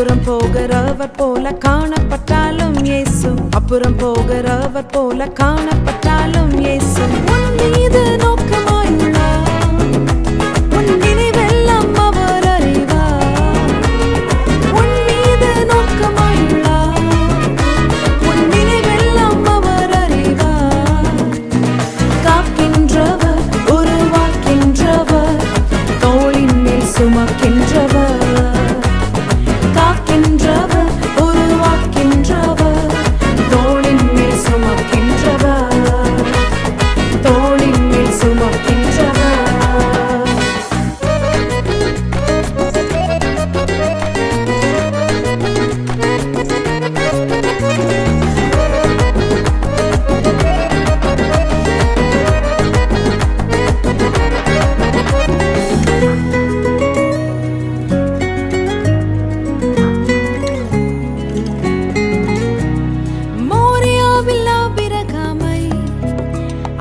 அப்புறம் போகிறவர் போல காணப்பட்டாலும் இயேசு, அப்புறம் போகிறவர் போல காணப்பட்டாலும் இயேசு உன் மீது நோக்கமாயுள்ளார். உன் நினைவெல்லாம் அவர் அறிவார். உன் மீது நோக்கமாயுள்ளார். உன் நினைவெல்லாம் அவர் அறிவார். காக்கின்றவர், உருவாக்கின்றவர், தோளின் மேல் சுமக்கின்றவர். காக்கின்றவர், உருவாக்கின்றவர், தோளின் மேல் சுமக்கின்றவர். தோளின் மேல் சுமக்கின்றவர்.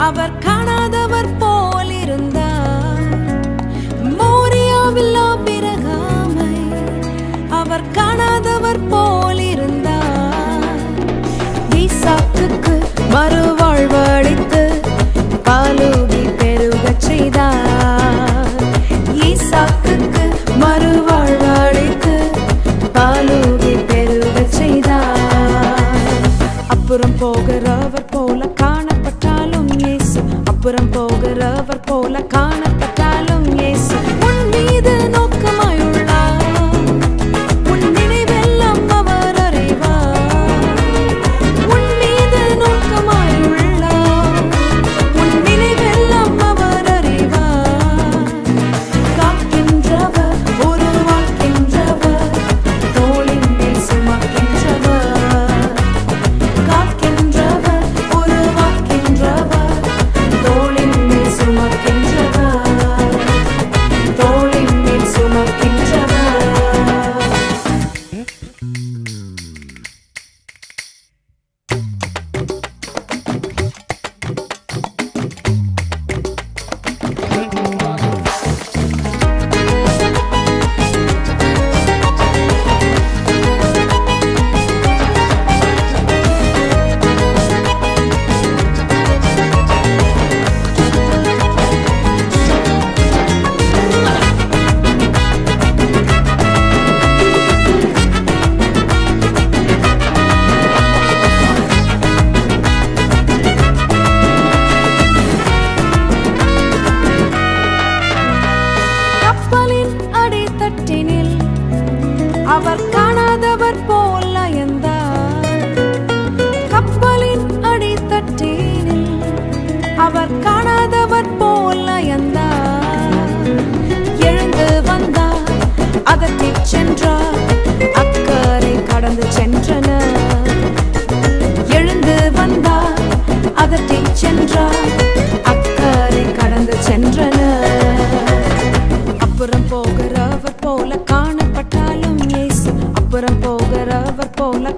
அவர் காணாதவர் போல் இருந்தார். மோரியாவில் ஆபிரகாமை அவர் காணாதவர் போல் இருந்தார். ஈசாக்குக்கு மறுவாழ்வளித்து பாலூதி பெருகச் செய்தார். ஈசாக்குக்கு மறுவாழ்வளித்து பாலூதி பெருகச் செய்தார். அப்புறம் போகிறவர் போல காணப்பட்டாலும் இயேசு, அப்புறம் போகிறவர் போல காணப்பட்டாலும் இயேசு உன் மீது நோக்கமாயுள்ளார். உன் நினைவெல்லாம் அவர் அறிவார். உன் மீது நோக்கமாயுள்ளார். உன் நினைவெல்லாம் அவர் அறிவார். காக்கின்றவர், உருவாக்கின்றவர், தோளின் மேல் சுமக்கின்றவர். காக்கின்றவர், உருவாக்கின்றவர், தோளின் மேல் சுமக்கின்றவர். தோளின் மேல் சுமக்கின்றவர். கப்பலின் அடித்தட்டினில் அவர் காணாதவர் போல் அயர்ந்தார். கப்பலின் அடித்தட்டினில் அவர் காணாதவர் போல் அயர்ந்தார். எழுந்து வந்தார், அதட்டிச் சென்றார், அக்கரை கடந்து சென்றனர். எழுந்து வந்தார், அதட்டிச் சென்றார், அக்கரை கடந்து சென்றனர். அப்புறம் போகிறவர் போல காணப்பட்டாலும் இயேசு, அப்புறம் போகிறவர் போல